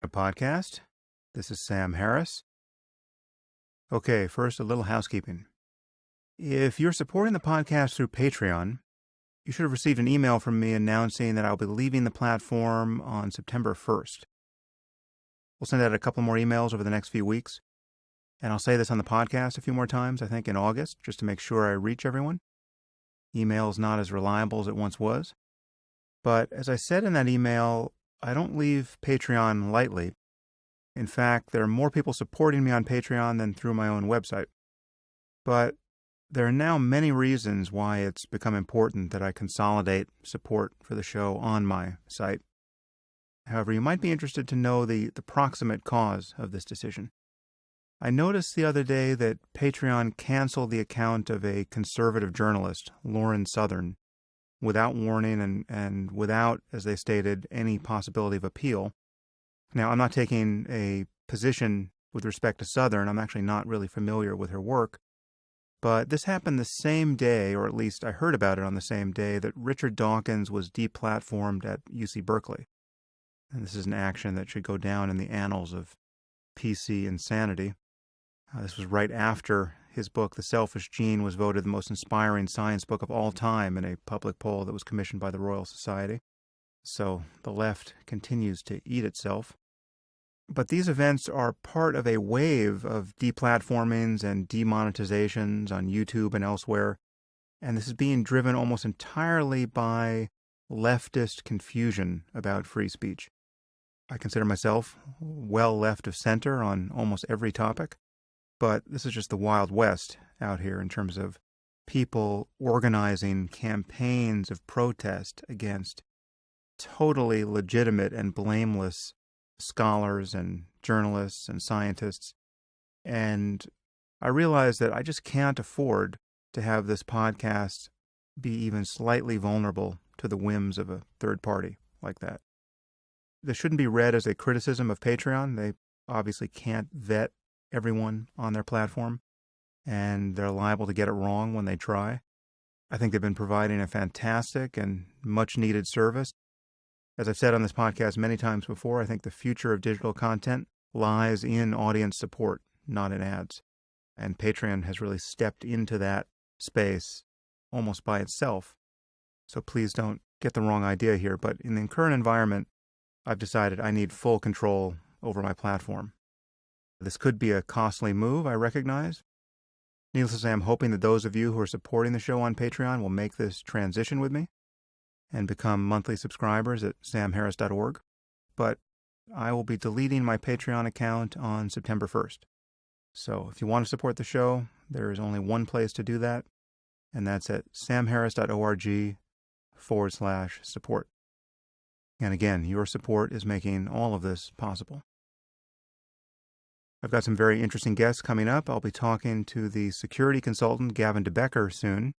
podcast. This is Sam Harris. Okay, first, a little housekeeping. If you're supporting the podcast through Patreon, you should have received an email from me announcing that I'll be leaving the platform on September 1st. We'll send out a couple more emails over the next few weeks, and I'll say this on the podcast a few more times, I think in August, just to make sure I reach everyone. Email is not as reliable as it once was. But as I said in that email, I don't leave Patreon lightly. In fact, there are more people supporting me on Patreon than through my own website. But there are now many reasons why it's become important that I consolidate support for the show on my site. However, you might be interested to know the proximate cause of this decision. I noticed the other day that Patreon canceled the account of a conservative journalist, Lauren Southern, without warning and without, as they stated, any possibility of appeal. Now, I'm not taking a position with respect to Southern. I'm actually not really familiar with her work. But this happened the same day, or at least I heard about it on the same day, that Richard Dawkins was deplatformed at UC Berkeley. And this is an action that should go down in the annals of PC insanity. This was right after his book, The Selfish Gene, was voted the most inspiring science book of all time in a public poll that was commissioned by the Royal Society. So the left continues to eat itself. But these events are part of a wave of deplatformings and demonetizations on YouTube and elsewhere. And this is being driven almost entirely by leftist confusion about free speech. I consider myself well left of center on almost every topic. But this is just the Wild West out here in terms of people organizing campaigns of protest against totally legitimate and blameless scholars and journalists and scientists. And I realize that I just can't afford to have this podcast be even slightly vulnerable to the whims of a third party like that. This shouldn't be read as a criticism of Patreon. They obviously can't vet everyone on their platform, and they're liable to get it wrong when they try. I think they've been providing a fantastic and much-needed service. As I've said on this podcast many times before, I think the future of digital content lies in audience support, not in ads. And Patreon has really stepped into that space almost by itself. So please don't get the wrong idea here, but in the current environment, I've decided I need full control over my platform. This could be a costly move, I recognize. Needless to say, I'm hoping that those of you who are supporting the show on Patreon will make this transition with me and become monthly subscribers at samharris.org. But I will be deleting my Patreon account on September 1st. So if you want to support the show, there is only one place to do that, and that's at samharris.org/support. And again, your support is making all of this possible. I've got some very interesting guests coming up. I'll be talking to the security consultant Gavin DeBecker soon.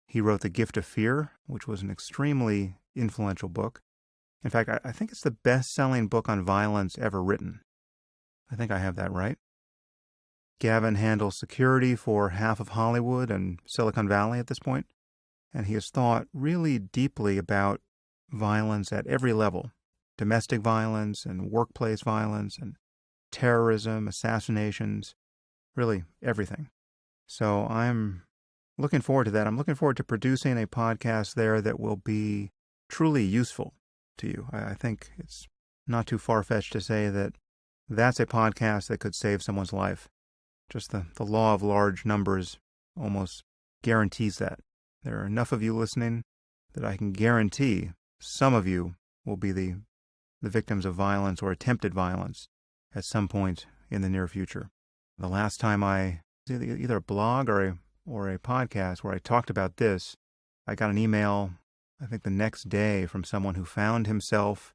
He wrote The Gift of Fear, which was an extremely influential book. In fact, I think it's the best-selling book on violence ever written. I think I have that right. Gavin handles security for half of Hollywood and Silicon Valley at this point, and he has thought really deeply about violence at every level, domestic violence and workplace violence and terrorism, assassinations, really everything. So I'm looking forward to that. I'm looking forward to producing a podcast there that will be truly useful to you. I think it's not too far-fetched to say that that's a podcast that could save someone's life. Just the law of large numbers almost guarantees that. There are enough of you listening that I can guarantee some of you will be the victims of violence or attempted violence at some point in the near future. The last time I did either a blog or a podcast where I talked about this, I got an email, I think the next day, from someone who found himself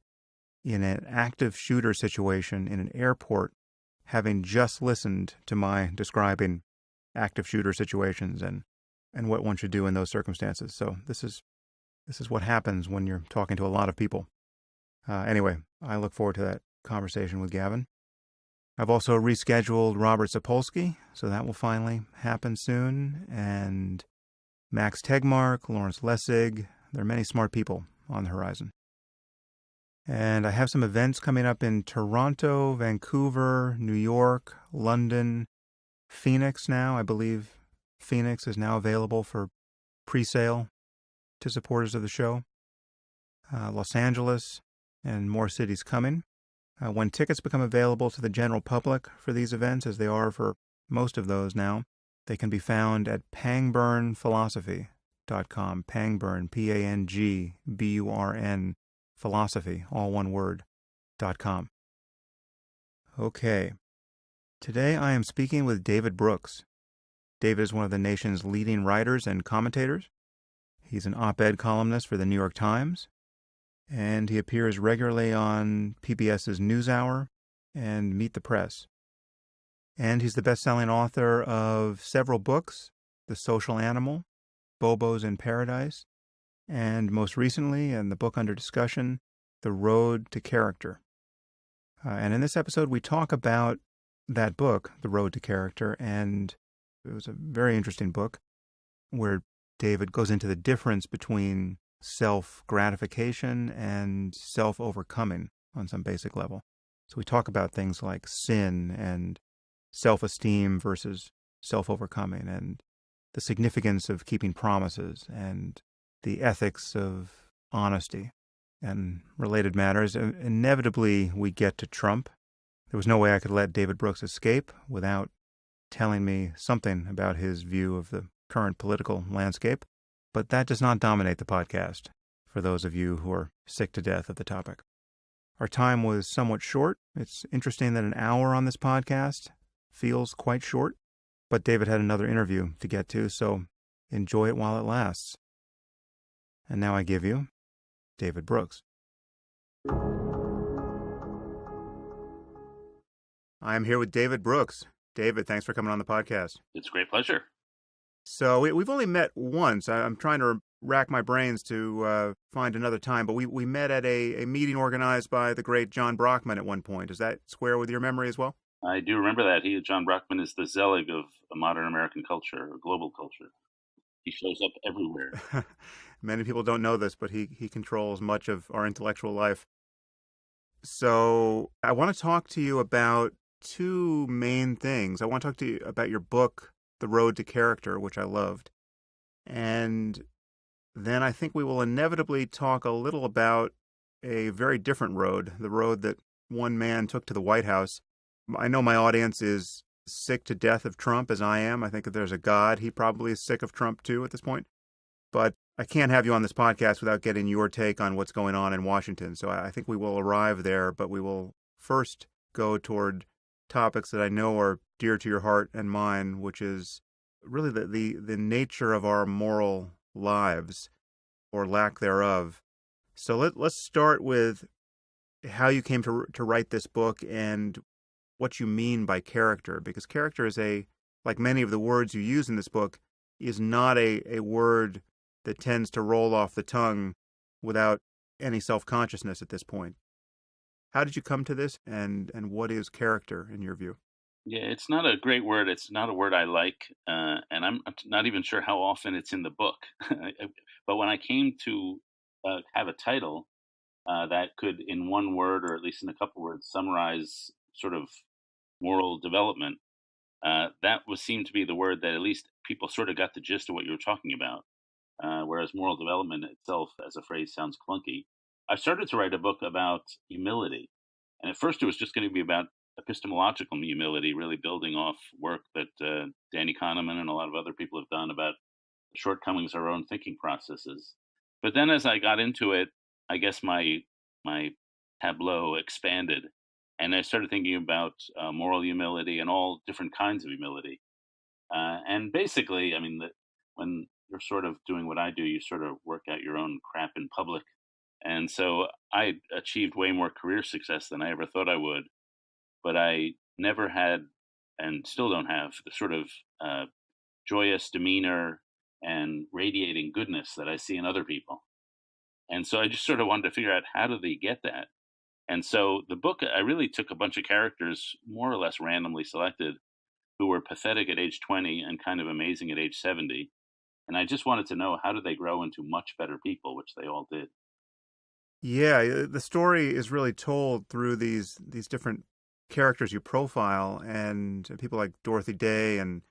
in an active shooter situation in an airport, having just listened to my describing active shooter situations and what one should do in those circumstances. So this is what happens when you're talking to a lot of people. Anyway, I look forward to that conversation with Gavin. I've also rescheduled Robert Sapolsky, so that will finally happen soon. And Max Tegmark, Lawrence Lessig, there are many smart people on the horizon. And I have some events coming up in Toronto, Vancouver, New York, London, Phoenix now. I believe Phoenix is now available for pre-sale to supporters of the show. Los Angeles, and more cities coming. When tickets become available to the general public for these events, as they are for most of those now, they can be found at pangburnphilosophy.com. Pangburn, P-A-N-G-B-U-R-N, philosophy, all one word, .com. Okay. Today I am speaking with David Brooks. David is one of the nation's leading writers and commentators. He's an op-ed columnist for the New York Times, and he appears regularly on PBS's NewsHour and Meet the Press. And he's the best-selling author of several books, The Social Animal, Bobos in Paradise, and most recently, in the book under discussion, The Road to Character. And in this episode, we talk about that book, The Road to Character, and it was a very interesting book where David goes into the difference between self-gratification and self-overcoming on some basic level. So we talk about things like sin and self-esteem versus self-overcoming, and the significance of keeping promises, and the ethics of honesty and related matters. Inevitably, we get to Trump. There was no way I could let David Brooks escape without telling me something about his view of the current political landscape. But that does not dominate the podcast, for those of you who are sick to death of the topic. Our time was somewhat short. It's interesting that an hour on this podcast feels quite short, but David had another interview to get to, so enjoy it while it lasts. And now I give you David Brooks. I am here with David Brooks. David, thanks for coming on the podcast. It's a great pleasure. So we've only met once. I'm trying to rack my brains to find another time, but we met at a meeting organized by the great John Brockman at one point. Does that square with your memory as well? I do remember that. John Brockman is the Zelig of modern American culture, or global culture. He shows up everywhere. Many people don't know this, but he controls much of our intellectual life. So I want to talk to you about two main things. I want to talk to you about your book, The Road to Character, which I loved. And then I think we will inevitably talk a little about a very different road, the road that one man took to the White House. I know my audience is sick to death of Trump, as I am. I think if there's a God, he probably is sick of Trump too at this point. But I can't have you on this podcast without getting your take on what's going on in Washington. So I think we will arrive there, but we will first go toward topics that I know are dear to your heart and mine, which is really the nature of our moral lives, or lack thereof. So let's start with how you came to write this book and what you mean by character, because character is like many of the words you use in this book, is not a word that tends to roll off the tongue without any self-consciousness at this point. How did you come to this, and what is character in your view? Yeah, it's not a great word. It's not a word I like, and I'm not even sure how often it's in the book. But when I came to have a title that could, in one word or at least in a couple words, summarize sort of moral development, seemed to be the word that at least people sort of got the gist of what you were talking about. Whereas moral development itself, as a phrase, sounds clunky. I started to write a book about humility. And at first, it was just going to be about epistemological humility, really building off work that Danny Kahneman and a lot of other people have done about the shortcomings of our own thinking processes. But then as I got into it, I guess my tableau expanded. And I started thinking about moral humility and all different kinds of humility. And basically, I mean, when you're sort of doing what I do, you sort of work out your own crap in public. And so I achieved way more career success than I ever thought I would. But I never had, and still don't have, the sort of joyous demeanor and radiating goodness that I see in other people. And so I just sort of wanted to figure out, how do they get that? And so the book, I really took a bunch of characters, more or less randomly selected, who were pathetic at age 20 and kind of amazing at age 70. And I just wanted to know, how did they grow into much better people, which they all did. Yeah, the story is really told through these different characters you profile, and people like Dorothy Day and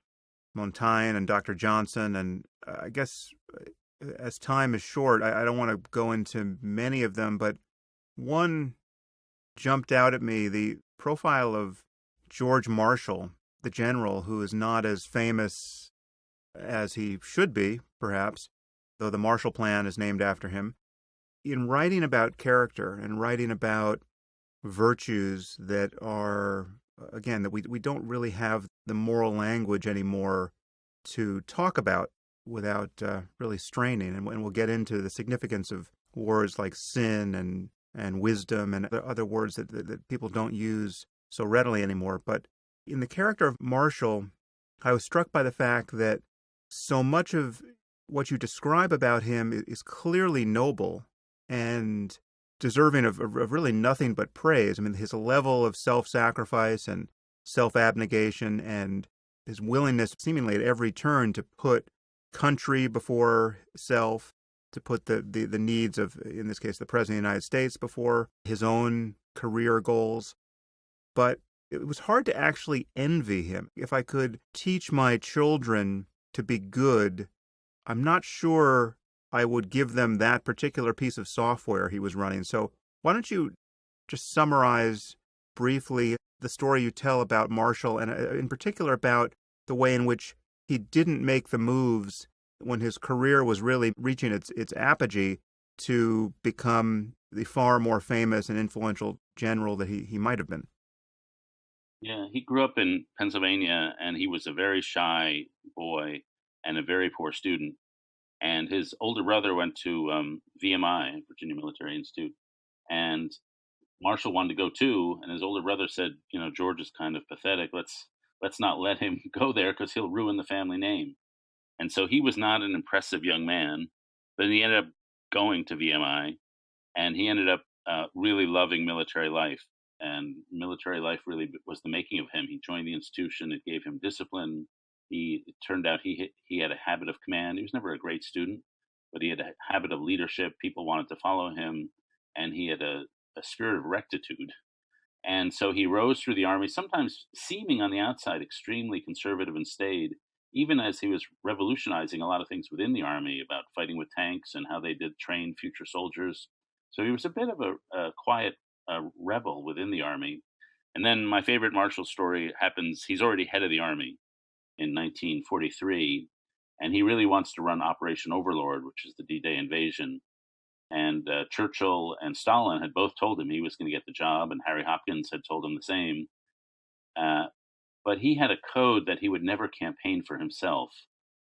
Montaigne and Dr. Johnson. And I guess as time is short, I don't want to go into many of them, but one jumped out at me, the profile of George Marshall, the general, who is not as famous as he should be, perhaps, though the Marshall Plan is named after him. In writing about character and writing about virtues that are, again, that we don't really have the moral language anymore to talk about without really straining. And we'll get into the significance of words like sin and wisdom and other words that people don't use so readily anymore. But in the character of Marshall, I was struck by the fact that so much of what you describe about him is clearly noble and deserving of really nothing but praise. I mean, his level of self-sacrifice and self-abnegation and his willingness seemingly at every turn to put country before self, to put the needs of, in this case, the President of the United States before his own career goals. But it was hard to actually envy him. If I could teach my children to be good, I'm not sure I would give them that particular piece of software he was running. So why don't you just summarize briefly the story you tell about Marshall, and in particular about the way in which he didn't make the moves when his career was really reaching its apogee to become the far more famous and influential general that he might have been. Yeah, he grew up in Pennsylvania, and he was a very shy boy and a very poor student. And his older brother went to VMI, Virginia Military Institute, and Marshall wanted to go too. And his older brother said, "You know, George is kind of pathetic. Let's not let him go there because he'll ruin the family name." And so he was not an impressive young man, but he ended up going to VMI, and he ended up really loving military life. And military life really was the making of him. He joined the institution; it gave him discipline. It turned out he had a habit of command. He was never a great student, but he had a habit of leadership. People wanted to follow him, and he had a spirit of rectitude. And so he rose through the army, sometimes seeming on the outside extremely conservative and staid, even as he was revolutionizing a lot of things within the army about fighting with tanks and how they did train future soldiers. So he was a bit of a quiet rebel within the army. And then my favorite Marshall story happens, he's already head of the army in 1943, and he really wants to run Operation Overlord, which is the D-Day invasion. And Churchill and Stalin had both told him he was going to get the job, and Harry Hopkins had told him the same. Uh, but he had a code that he would never campaign for himself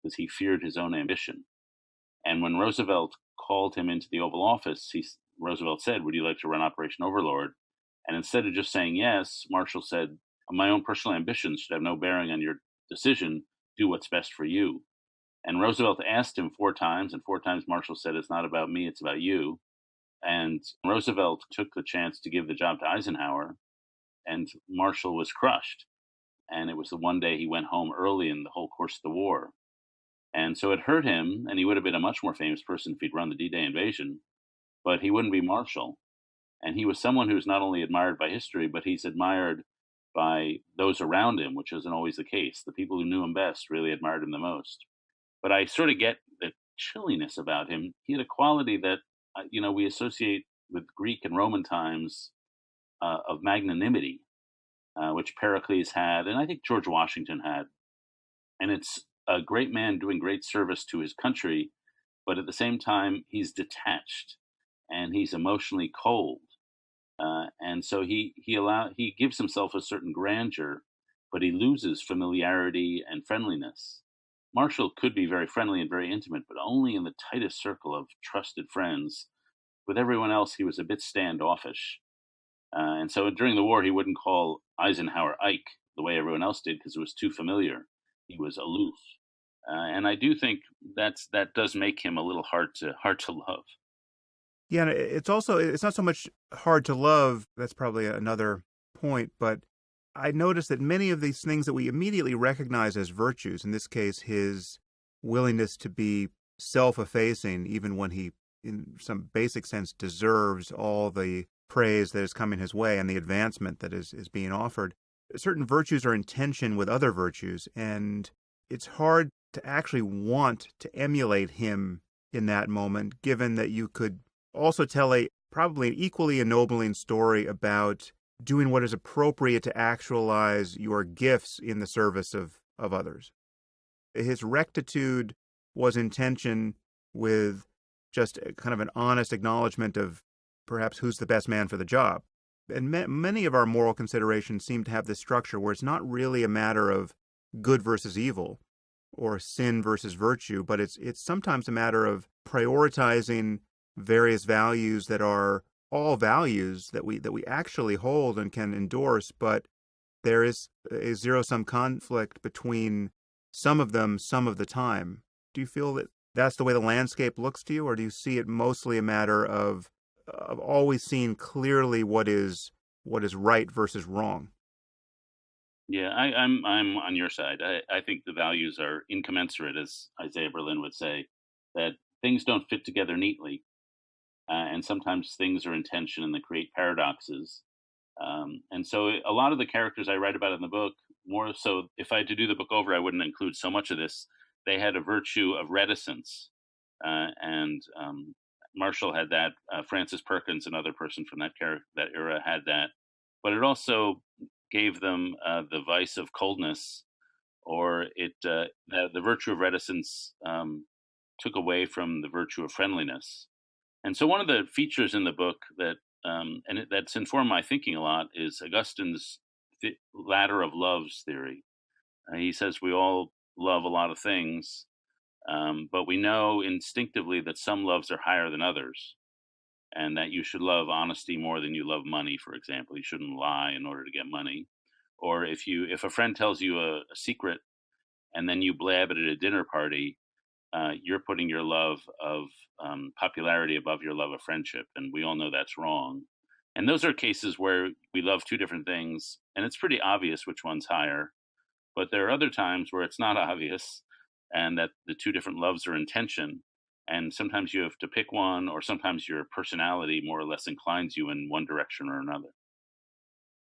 because he feared his own ambition. And when Roosevelt called him into the Oval Office, Roosevelt said, "Would you like to run Operation Overlord?" And instead of just saying yes, Marshall said, "My own personal ambitions should have no bearing on your decision. Do what's best for you." And Roosevelt asked him 4 times, and 4 times Marshall said, "It's not about me, it's about you." And Roosevelt took the chance to give the job to Eisenhower, and Marshall was crushed. And it was the one day he went home early in the whole course of the war. And so it hurt him, and he would have been a much more famous person if he'd run the D-Day invasion, but he wouldn't be Marshall. And he was someone who's not only admired by history, but he's admired by those around him, which isn't always the case. The people who knew him best really admired him the most. But I sort of get the chilliness about him. He had a quality that, we associate with Greek and Roman times of magnanimity, which Pericles had, and I think George Washington had. And it's a great man doing great service to his country, but at the same time, he's detached and he's emotionally cold. And so he gives himself a certain grandeur, but he loses familiarity and friendliness. Marshall could be very friendly and very intimate, but only in the tightest circle of trusted friends. With everyone else, he was a bit standoffish. And so during the war, he wouldn't call Eisenhower Ike the way everyone else did because it was too familiar. He was aloof. And I do think that does make him a little hard to love. Yeah, and it's not so much hard to love. That's probably another point, but I noticed that many of these things that we immediately recognize as virtues, in this case, his willingness to be self-effacing, even when he in some basic sense, deserves all the praise that is coming his way and the advancement that is being offered. Certain virtues are in tension with other virtues, and it's hard to actually want to emulate him in that moment, given that you could also tell a probably an equally ennobling story about doing what is appropriate to actualize your gifts in the service of others. His rectitude was in tension with just kind of an honest acknowledgement of perhaps who's the best man for the job. And many of our moral considerations seem to have this structure where it's not really a matter of good versus evil or sin versus virtue, but it's sometimes a matter of prioritizing various values that are all values that we actually hold and can endorse, but there is a zero-sum conflict between some of them some of the time. Do you feel that that's the way the landscape looks to you, or do you see it mostly a matter of always seeing clearly what is right versus wrong? Yeah, I'm on your side. I think the values are incommensurate, as Isaiah Berlin would say, that things don't fit together neatly, and sometimes things are in tension and they create paradoxes. And so a lot of the characters I write about in the book, more so, if I had to do the book over, I wouldn't include so much of this. They had a virtue of reticence, and Marshall had that. Francis Perkins, another person from that era, had that. But it also gave them the vice of coldness, or the virtue of reticence took away from the virtue of friendliness. And so, one of the features in the book that's informed my thinking a lot is Augustine's ladder of loves theory. He says we all love a lot of things, but we know instinctively that some loves are higher than others, and that you should love honesty more than you love money. For example, you shouldn't lie in order to get money. Or if a friend tells you a secret and then you blab it at a dinner party, you're putting your love of popularity above your love of friendship, and we all know that's wrong. And those are cases where we love two different things, and it's pretty obvious which one's higher. But there are other times where it's not obvious, and that the two different loves are in tension. And sometimes you have to pick one, or sometimes your personality more or less inclines you in one direction or another.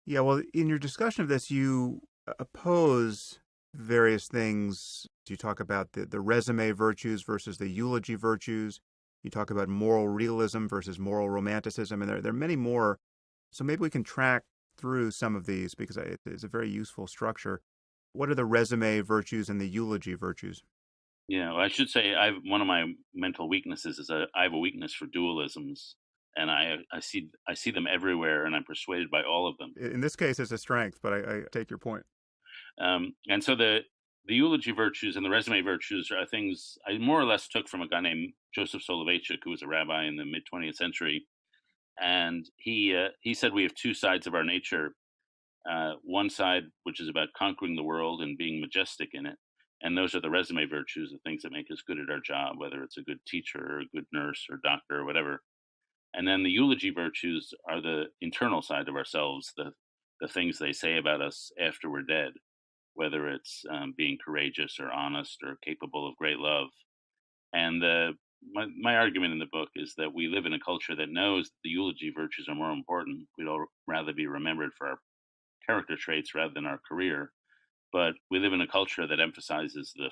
Yeah, well, in your discussion of this, you oppose various things. You talk about the resume virtues versus the eulogy virtues. You talk about moral realism versus moral romanticism, and there are many more. So maybe we can track through some of these because it's a very useful structure. What are the resume virtues and the eulogy virtues? Yeah, well, I should say one of my mental weaknesses is I have a weakness for dualisms, and I see them everywhere, and I'm persuaded by all of them. In this case, it's a strength, but I take your point. And so the eulogy virtues and the resume virtues are things I more or less took from a guy named Joseph Soloveitchik, who was a rabbi in the mid 20th century, and he said we have two sides of our nature. One side which is about conquering the world and being majestic in it, and those are the resume virtues, the things that make us good at our job, whether it's a good teacher or a good nurse or doctor or whatever. And then the eulogy virtues are the internal side of ourselves, the things they say about us after we're dead, whether it's being courageous or honest or capable of great love. And my argument in the book is that we live in a culture that knows that the eulogy virtues are more important. We'd all rather be remembered for our character traits rather than our career. But we live in a culture that emphasizes the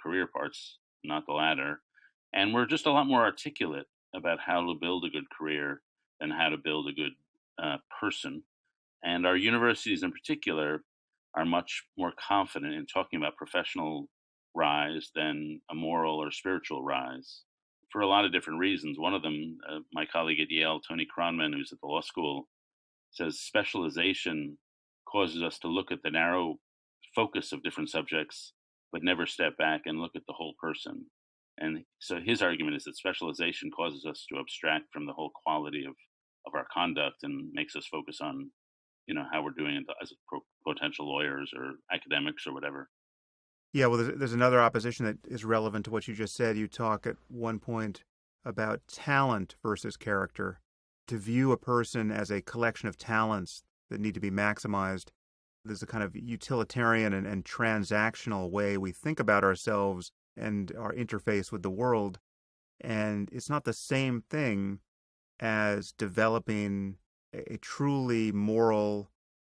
career parts, not the latter. And we're just a lot more articulate about how to build a good career than how to build a good person. And our universities in particular are much more confident in talking about professional rise than a moral or spiritual rise for a lot of different reasons. One of them, my colleague at Yale, Tony Kronman, who's at the law school, says specialization causes us to look at the narrow focus of different subjects, but never step back and look at the whole person. And so his argument is that specialization causes us to abstract from the whole quality of our conduct and makes us focus on, how we're doing it as potential lawyers or academics or whatever. Yeah, well, there's another opposition that is relevant to what you just said. You talk at one point about talent versus character. To view a person as a collection of talents that need to be maximized, there's a kind of utilitarian and transactional way we think about ourselves and our interface with the world. And it's not the same thing as developing a truly moral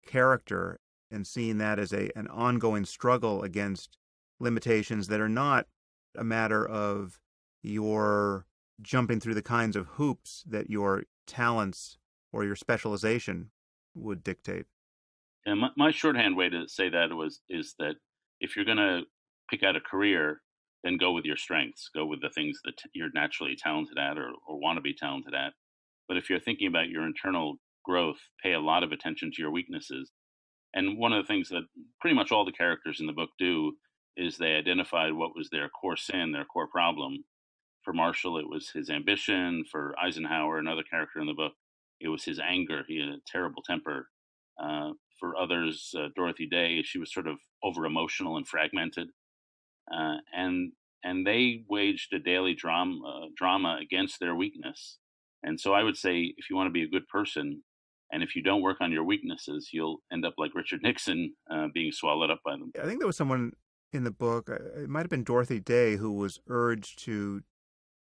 character and seeing that as an ongoing struggle against limitations that are not a matter of your jumping through the kinds of hoops that your talents or your specialization would dictate. And my shorthand way to say that is that if you're going to pick out a career, then go with your strengths, go with the things that you're naturally talented at or want to be talented at. But if you're thinking about your internal growth, pay a lot of attention to your weaknesses. And one of the things that pretty much all the characters in the book do is they identified what was their core sin, their core problem. For Marshall, it was his ambition. For Eisenhower, another character in the book, it was his anger. He had a terrible temper. For others, Dorothy Day, she was sort of over emotional and fragmented, uh, and and they waged a daily drama against their weakness. And so, I would say, if you want to be a good person, and if you don't work on your weaknesses, you'll end up like Richard Nixon, being swallowed up by them. I think there was someone in the book, it might have been Dorothy Day, who was urged to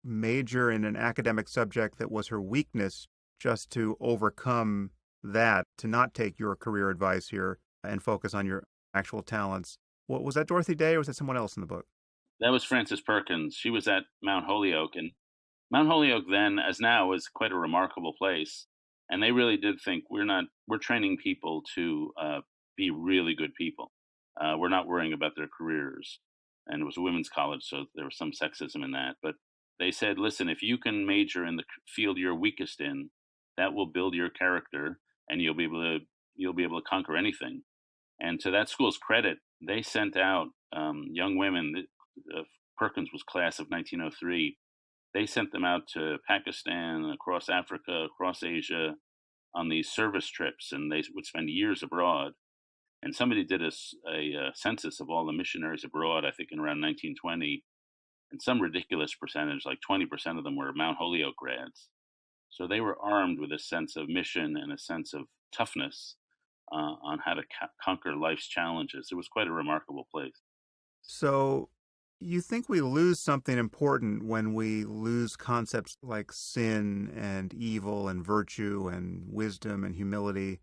major in an academic subject that was her weakness just to overcome that, to not take your career advice here and focus on your actual talents. What was that, Dorothy Day, or was that someone else in the book? That was Frances Perkins. She was at Mount Holyoke, and Mount Holyoke then, as now, was quite a remarkable place. And they really did think we're training people to be really good people. We're not worrying about their careers. And it was a women's college, so there was some sexism in that. But they said, listen, if you can major in the field you're weakest in, that will build your character, and you'll be able to conquer anything. And to that school's credit, they sent out young women. Perkins was class of 1903. They sent them out to Pakistan, across Africa, across Asia on these service trips, and they would spend years abroad. And somebody did a census of all the missionaries abroad, I think in around 1920, and some ridiculous percentage, like 20% of them were Mount Holyoke grads. So they were armed with a sense of mission and a sense of toughness on how to conquer life's challenges. It was quite a remarkable place. So you think we lose something important when we lose concepts like sin and evil and virtue and wisdom and humility,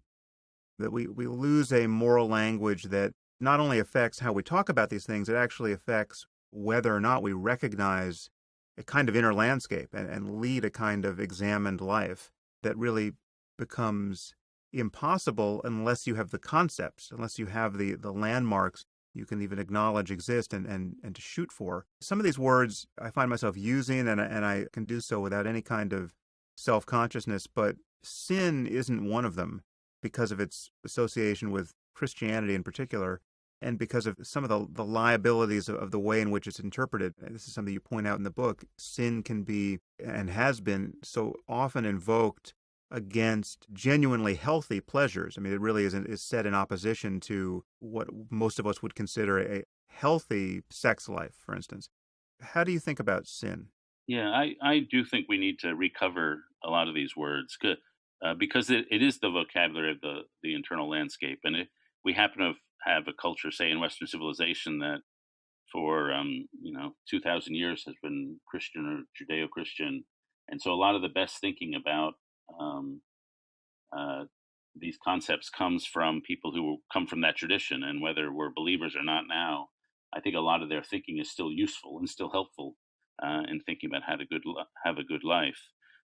that we lose a moral language that not only affects how we talk about these things, it actually affects whether or not we recognize a kind of inner landscape and lead a kind of examined life that really becomes impossible unless you have the concepts, unless you have the landmarks you can even acknowledge exist and to shoot for. Some of these words I find myself using, and I can do so without any kind of self-consciousness, but sin isn't one of them because of its association with Christianity in particular, and because of some of the liabilities of the way in which it's interpreted. This is something you point out in the book. Sin can be, and has been, so often invoked against genuinely healthy pleasures. I mean, it really is set in opposition to what most of us would consider a healthy sex life, for instance. How do you think about sin? Yeah, I do think we need to recover a lot of these words because it is the vocabulary of the internal landscape. And we happen to have a culture, say, in Western civilization that for 2,000 years has been Christian or Judeo-Christian, and so a lot of the best thinking about um, uh, these concepts comes from people who come from that tradition. And whether we're believers or not now, I think a lot of their thinking is still useful and still helpful in thinking about how to have a good life.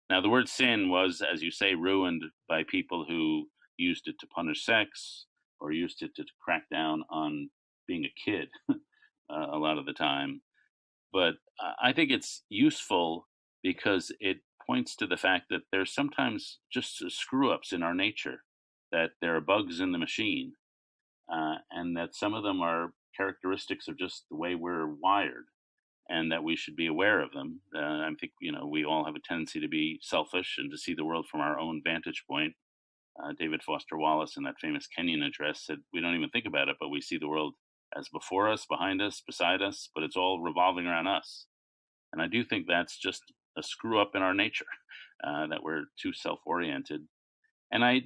Now, the word sin was, as you say, ruined by people who used it to punish sex or used it to crack down on being a kid a lot of the time. But I think it's useful because it points to the fact that there's sometimes just screw ups in our nature, that there are bugs in the machine, and that some of them are characteristics of just the way we're wired, and that we should be aware of them. I think we all have a tendency to be selfish and to see the world from our own vantage point. David Foster Wallace, in that famous Kenyon address, said we don't even think about it, but we see the world as before us, behind us, beside us, but it's all revolving around us. And I do think that's just a screw up in our nature, that we're too self oriented. And I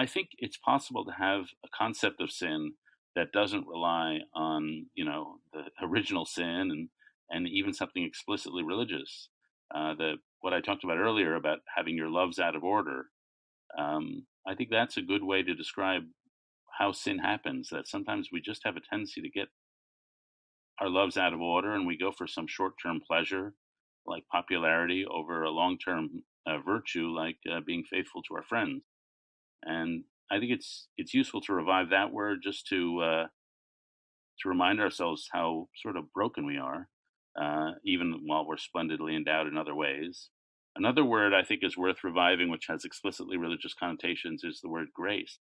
think it's possible to have a concept of sin that doesn't rely on, the original sin and even something explicitly religious. The what I talked about earlier about having your loves out of order. I think that's a good way to describe how sin happens. That sometimes we just have a tendency to get our loves out of order, and we go for some short-term pleasure, like popularity, over a long-term virtue, like being faithful to our friends. And I think it's useful to revive that word just to remind ourselves how sort of broken we are, even while we're splendidly endowed in other ways. Another word I think is worth reviving, which has explicitly religious connotations, is the word grace.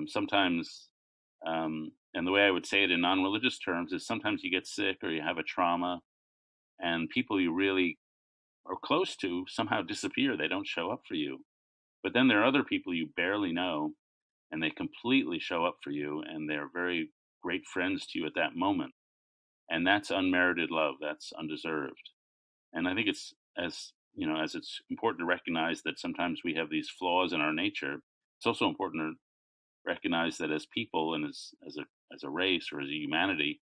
Sometimes, and the way I would say it in non religious terms is sometimes you get sick or you have a trauma, and people you really are close to somehow disappear. They don't show up for you. But then there are other people you barely know, and they completely show up for you, and they're very great friends to you at that moment. And that's unmerited love. That's undeserved. And I think it's as as it's important to recognize that sometimes we have these flaws in our nature. It's also important to recognize that as people and as a race or as a humanity,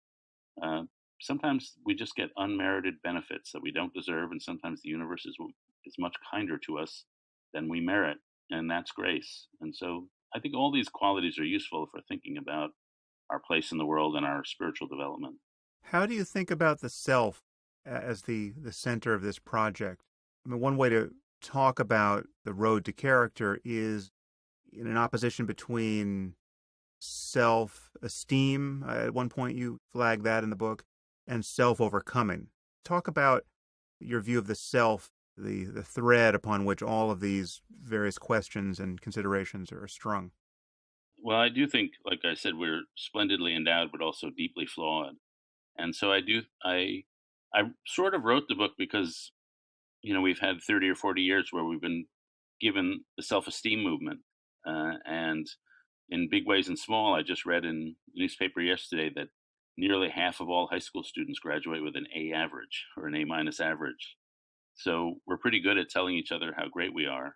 uh, sometimes we just get unmerited benefits that we don't deserve, and sometimes the universe is much kinder to us than we merit, and that's grace. And so I think all these qualities are useful for thinking about our place in the world and our spiritual development. How do you think about the self as the center of this project? I mean, one way to talk about the road to character is in an opposition between self-esteem. At one point, you flag that in the book, and self-overcoming. Talk about your view of the self, the thread upon which all of these various questions and considerations are strung. Well, I do think, like I said, we're splendidly endowed, but also deeply flawed. And so I sort of wrote the book because we've had 30 or 40 years where we've been given the self-esteem movement, and in big ways and small. I just read in the newspaper yesterday that nearly half of all high school students graduate with an A average or an A minus average. So we're pretty good at telling each other how great we are.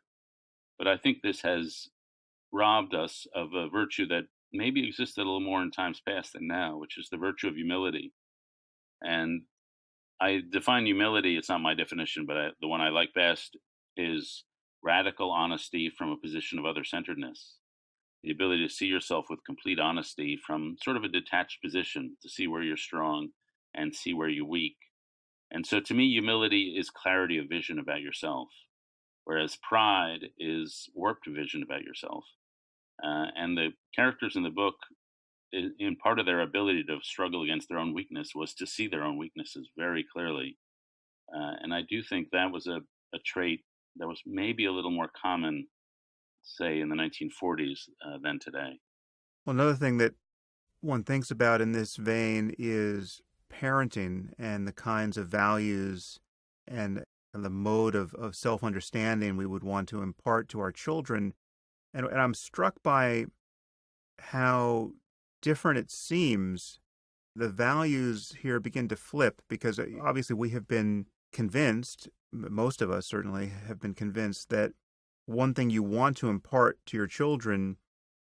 But I think this has robbed us of a virtue that maybe existed a little more in times past than now, which is the virtue of humility. And I define humility, it's not my definition, but the one I like best is radical honesty from a position of other centeredness. The ability to see yourself with complete honesty from sort of a detached position, to see where you're strong and see where you're weak. And so to me, humility is clarity of vision about yourself, whereas pride is warped vision about yourself. And the characters in the book, in part of their ability to struggle against their own weakness, was to see their own weaknesses very clearly. And I do think that was a trait that was maybe a little more common, say, in the 1940s than today. Well, another thing that one thinks about in this vein is parenting and the kinds of values and the mode of self understanding we would want to impart to our children. And I'm struck by how different it seems the values here begin to flip because obviously we have been convinced, most of us certainly have been convinced, that one thing you want to impart to your children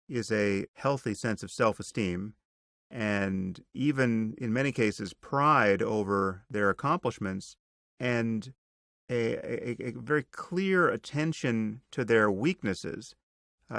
is a healthy sense of self esteem and even in many cases pride over their accomplishments and a very clear attention to their weaknesses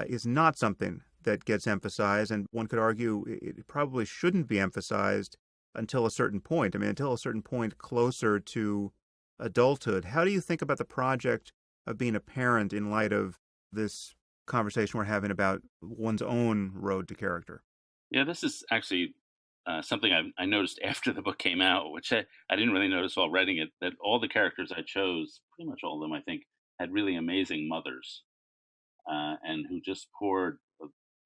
is not something that gets emphasized, and one could argue it probably shouldn't be emphasized until a certain point. I mean, until a certain point closer to adulthood. How do you think about the project of being a parent in light of this conversation we're having about one's own road to character? Yeah, this is actually something I noticed after the book came out, which I didn't really notice while writing it, that all the characters I chose, pretty much all of them, I think, had really amazing mothers, and who just poured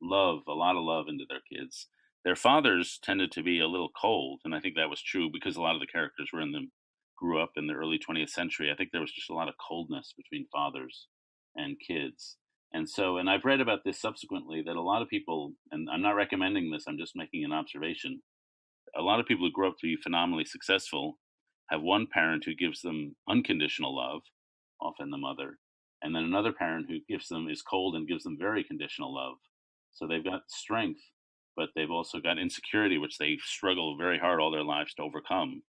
love, a lot of love into their kids. Their fathers tended to be a little cold, and I think that was true because a lot of the characters were in them grew up in the early 20th century. I think there was just a lot of coldness between fathers and kids. And so, and I've read about this subsequently, that a lot of people, and I'm not recommending this, I'm just making an observation. A lot of people who grow up to be phenomenally successful have one parent who gives them unconditional love, often the mother, and then another parent who gives them is cold and gives them very conditional love. So they've got strength, but they've also got insecurity, which they struggle very hard all their lives to overcome.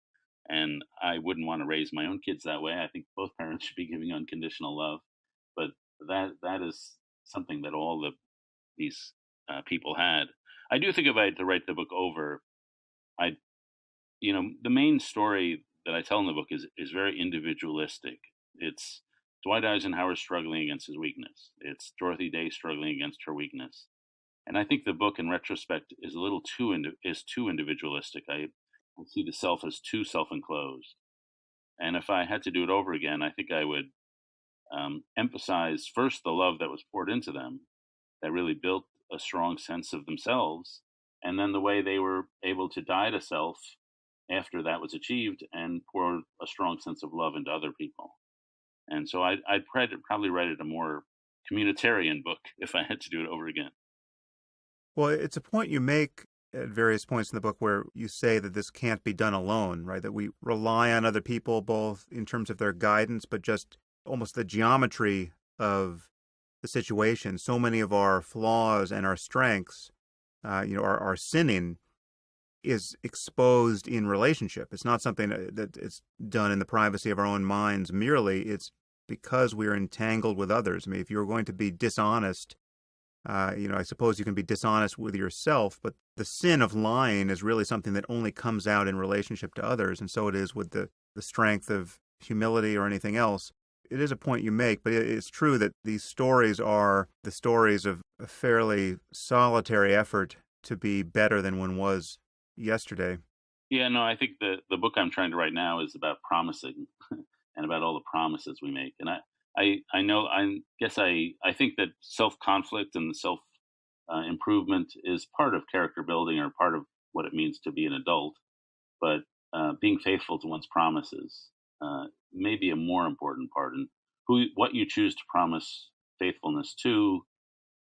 And I wouldn't want to raise my own kids that way. I think both parents should be giving unconditional love, but that is something that all these people had. I do think if I had to write the book over, I the main story that I tell in the book is very individualistic. It's Dwight Eisenhower struggling against his weakness. It's Dorothy Day struggling against her weakness. And I think the book, in retrospect, is a little too individualistic. I see the self as too self-enclosed. And if I had to do it over again, I think I would emphasize first the love that was poured into them, that really built a strong sense of themselves, and then the way they were able to die to self after that was achieved and pour a strong sense of love into other people. And so I'd probably write it a more communitarian book if I had to do it over again. Well, it's a point you make at various points in the book where you say that this can't be done alone, right? That we rely on other people both in terms of their guidance, but just almost the geometry of the situation. So many of our flaws and our strengths, our sinning is exposed in relationship. It's not something that is done in the privacy of our own minds merely. It's because we're entangled with others. I mean, if you're going to be dishonest, I suppose you can be dishonest with yourself, but the sin of lying is really something that only comes out in relationship to others. And so it is with the strength of humility or anything else. It is a point you make, but it's true that these stories are the stories of a fairly solitary effort to be better than one was yesterday. Yeah, no, I think the book I'm trying to write now is about promising and about all the promises we make. And I know I think that self conflict and self improvement is part of character building or part of what it means to be an adult. But being faithful to one's promises may be a more important part, and what you choose to promise faithfulness to,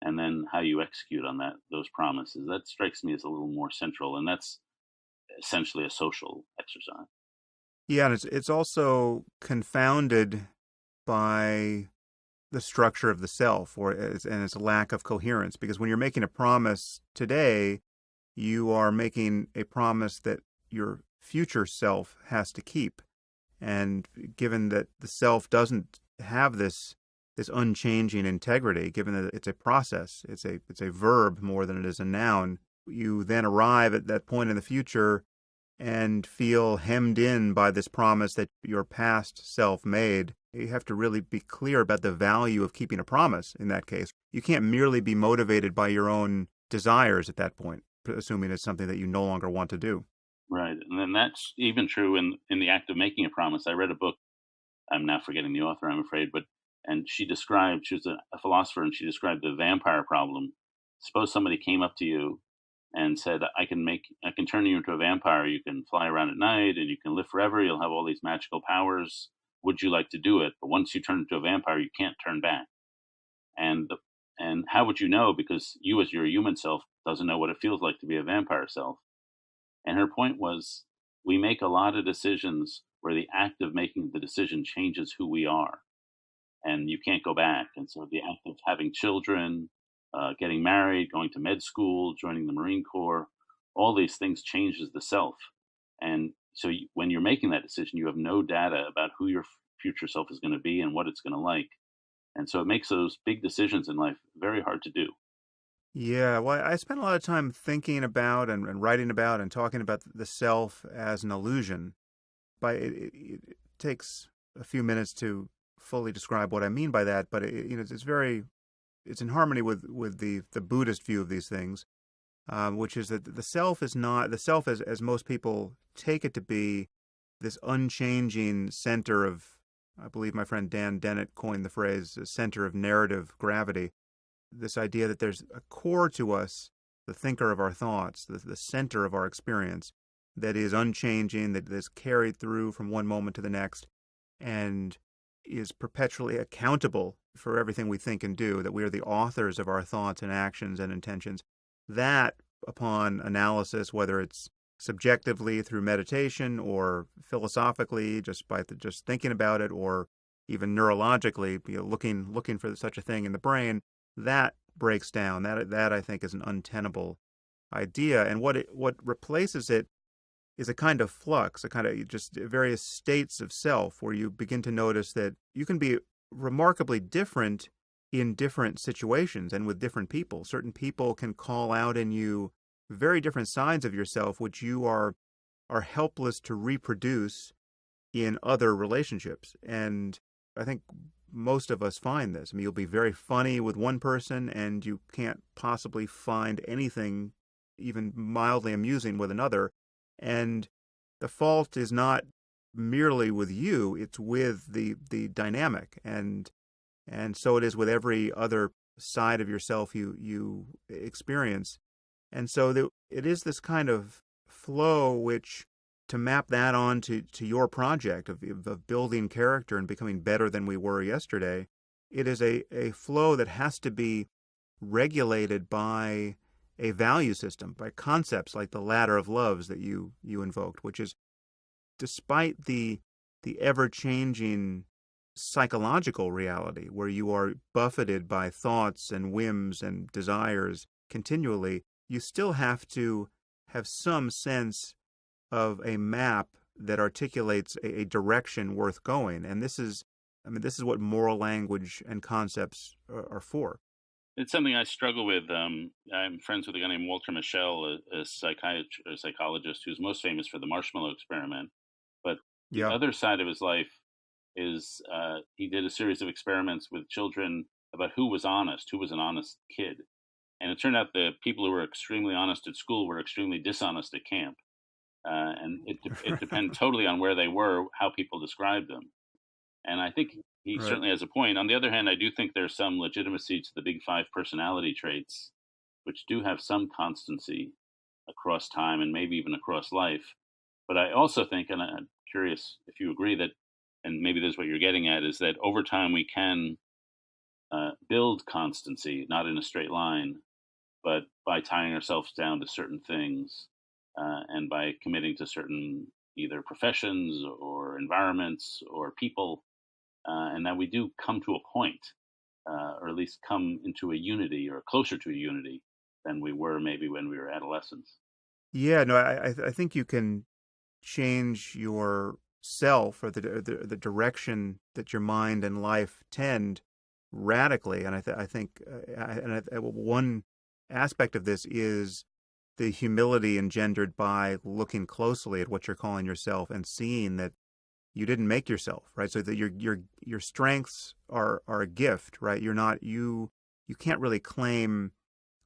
and then how you execute on those promises. That strikes me as a little more central, and that's essentially a social exercise. Yeah, and it's also confounded by the structure of the self and its lack of coherence. Because when you're making a promise today, you are making a promise that your future self has to keep. And given that the self doesn't have this unchanging integrity, given that it's a process, it's a verb more than it is a noun, you then arrive at that point in the future and feel hemmed in by this promise that your past self made. You have to really be clear about the value of keeping a promise in that case. You can't merely be motivated by your own desires at that point, assuming it's something that you no longer want to do. Right, and then that's even true in the act of making a promise. I read a book. I'm now forgetting the author, I'm afraid, but and she was a philosopher, and she described the vampire problem. Suppose somebody came up to you and said, I can turn you into a vampire. You can fly around at night and you can live forever. You'll have all these magical powers. Would you like to do it? But once you turn into a vampire, you can't turn back. And and how would you know? Because you, as your human self, doesn't know what it feels like to be a vampire self. And her point was, we make a lot of decisions where the act of making the decision changes who we are, and you can't go back. And so the act of having children, getting married, going to med school, joining the Marine Corps, all these things changes the self. And so when you're making that decision, you have no data about who your future self is going to be and what it's going to like. And so it makes those big decisions in life very hard to do. Yeah, well, I spent a lot of time thinking about and writing about and talking about the self as an illusion. It takes a few minutes to fully describe what I mean by that, but it's in harmony with the Buddhist view of these things, which is that the self is not the self as most people take it to be this unchanging center of. I believe my friend Dan Dennett coined the phrase "center of narrative gravity." This idea that there's a core to us, the thinker of our thoughts, the center of our experience, that is unchanging, that is carried through from one moment to the next, and is perpetually accountable for everything we think and do, that we are the authors of our thoughts and actions and intentions. That, upon analysis, whether it's subjectively through meditation or philosophically just by just thinking about it, or even neurologically, looking for such a thing in the brain, that breaks down. That I think is an untenable idea, and what replaces it is a kind of flux, a kind of just various states of self where you begin to notice that you can be remarkably different in different situations and with different people. Certain people can call out in you very different sides of yourself, which you are helpless to reproduce in other relationships. And I think most of us find this. I mean, you'll be very funny with one person and you can't possibly find anything even mildly amusing with another. And the fault is not merely with you, it's with the dynamic. And so it is with every other side of yourself you experience. And so it is this kind of flow which, to map that on to your project of building character and becoming better than we were yesterday, it is a flow that has to be regulated by a value system, by concepts like the ladder of loves that you invoked, which is, despite the ever-changing psychological reality where you are buffeted by thoughts and whims and desires continually, you still have to have some sense of a map that articulates a direction worth going. And this is what moral language and concepts are for. It's something I struggle with. I'm friends with a guy named Walter Mischel, a psychologist who's most famous for the marshmallow experiment. But the Yeah, other side of his life is he did a series of experiments with children about who was honest, who was an honest kid. And it turned out the people who were extremely honest at school were extremely dishonest at camp. And it depended totally on where they were, how people described them. And I think he right. certainly has a point. On the other hand, I do think there's some legitimacy to the big five personality traits, which do have some constancy across time and maybe even across life. But I also think, and I'm curious if you agree that, and maybe this is what you're getting at, is that over time we can build constancy, not in a straight line, but by tying ourselves down to certain things and by committing to certain either professions or environments or people, and that we do come to a point, or at least come into a unity or closer to a unity than we were maybe when we were adolescents. Yeah, no, I think you can change your self or the direction that your mind and life tend radically. And I think one aspect of this is the humility engendered by looking closely at what you're calling yourself and seeing that you didn't make yourself, right? So that your strengths are a gift, right? You can't really claim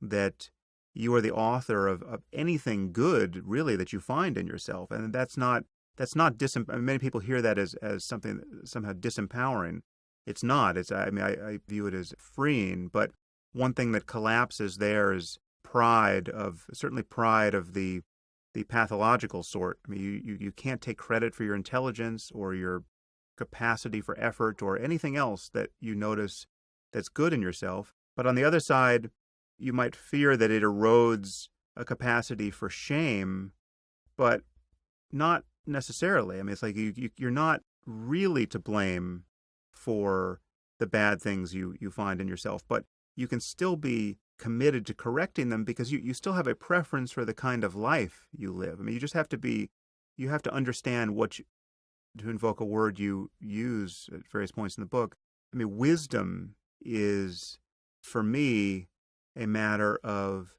that you are the author of anything good really that you find in yourself. And that's not many people hear that as something somehow disempowering. It's not. I view it as freeing, but one thing that collapses there is certainly pride of the pathological sort. I mean, you can't take credit for your intelligence or your capacity for effort or anything else that you notice that's good in yourself. But on the other side, you might fear that it erodes a capacity for shame, but not necessarily. I mean, it's like you're not really to blame for the bad things you find in yourself, but you can still be committed to correcting them because you still have a preference for the kind of life you live. I mean, you have to understand to invoke a word you use at various points in the book. I mean, wisdom is, for me, a matter of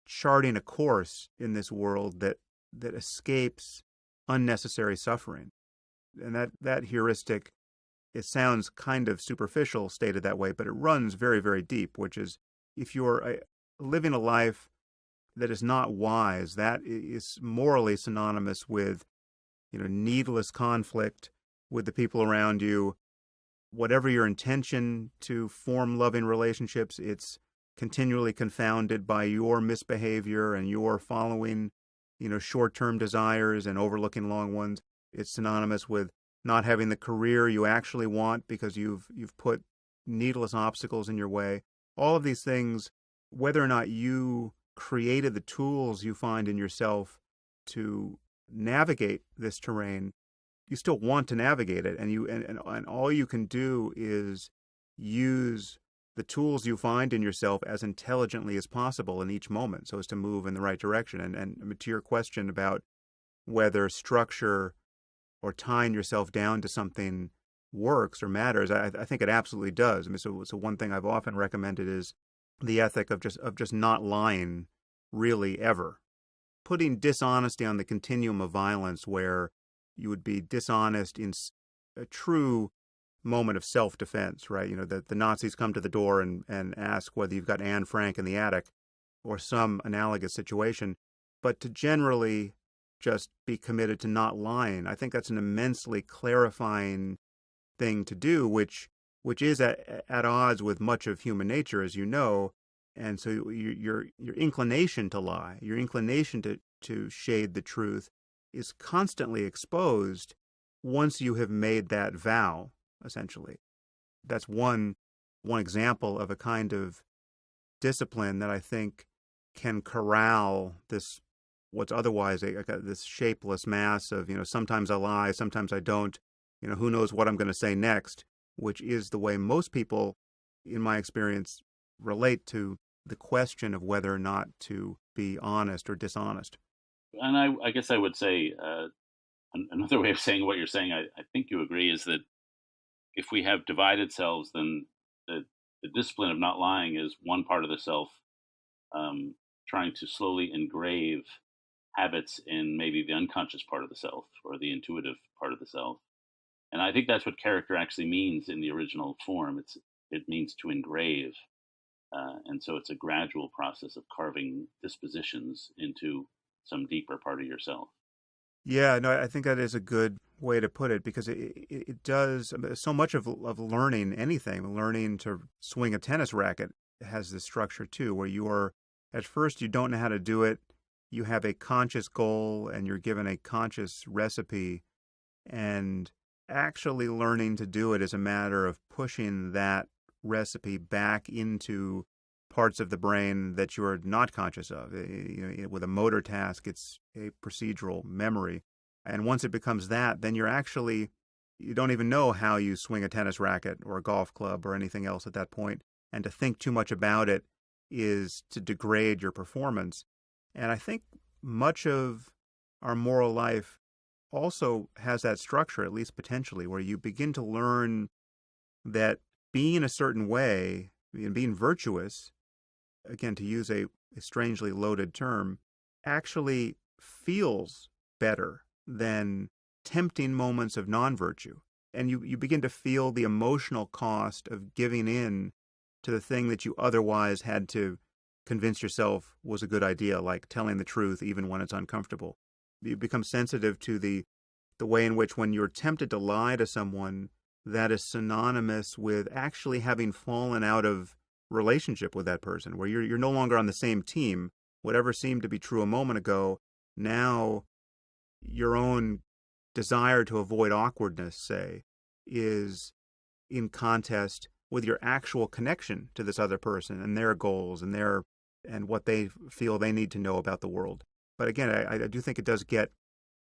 charting a course in this world that escapes unnecessary suffering. And that heuristic, it sounds kind of superficial stated that way, but it runs very, very deep, which is, if you're living a life that is not wise, that is morally synonymous with, needless conflict with the people around you. Whatever your intention to form loving relationships, it's continually confounded by your misbehavior and your following, short-term desires and overlooking long ones. It's synonymous with not having the career you actually want because you've put needless obstacles in your way. All of these things, whether or not you created the tools you find in yourself to navigate this terrain, you still want to navigate it, and all you can do is use the tools you find in yourself as intelligently as possible in each moment, so as to move in the right direction. And to your question about whether structure or tying yourself down to something works or matters. I think it absolutely does. I mean, so one thing I've often recommended is the ethic of just not lying really ever. Putting dishonesty on the continuum of violence where you would be dishonest in a true moment of self-defense, right? The Nazis come to the door and ask whether you've got Anne Frank in the attic or some analogous situation. But to generally just be committed to not lying, I think that's an immensely clarifying thing to do, which is at odds with much of human nature, as you know. And so your inclination to lie, your inclination to shade the truth is constantly exposed once you have made that vow, essentially. That's one example of a kind of discipline that I think can corral this what's otherwise this shapeless mass of, sometimes I lie, sometimes I don't, who knows what I'm going to say next, which is the way most people, in my experience, relate to the question of whether or not to be honest or dishonest. And I guess I would say another way of saying what you're saying, I think you agree, is that if we have divided selves, then the discipline of not lying is one part of the self, trying to slowly engrave habits in maybe the unconscious part of the self or the intuitive part of the self. And I think that's what character actually means in the original form. It means to engrave, and so it's a gradual process of carving dispositions into some deeper part of yourself. Yeah, no, I think that is a good way to put it, because it does so much of learning anything. Learning to swing a tennis racket has this structure too, where at first you don't know how to do it. You have a conscious goal and you're given a conscious recipe, and actually learning to do it is a matter of pushing that recipe back into parts of the brain that you're not conscious of. With a motor task, it's a procedural memory. And once it becomes that, then you don't even know how you swing a tennis racket or a golf club or anything else at that point. And to think too much about it is to degrade your performance. And I think much of our moral life also has that structure, at least potentially, where you begin to learn that being a certain way and being virtuous, again, to use a strangely loaded term, actually feels better than tempting moments of non-virtue. And you begin to feel the emotional cost of giving in to the thing that you otherwise had to convince yourself was a good idea, like telling the truth even when it's uncomfortable. You become sensitive to the way in which, when you're tempted to lie to someone, that is synonymous with actually having fallen out of relationship with that person, where you're no longer on the same team. Whatever seemed to be true a moment ago, now your own desire to avoid awkwardness, say, is in contest with your actual connection to this other person and their goals and what they feel they need to know about the world. But again, I do think it does get,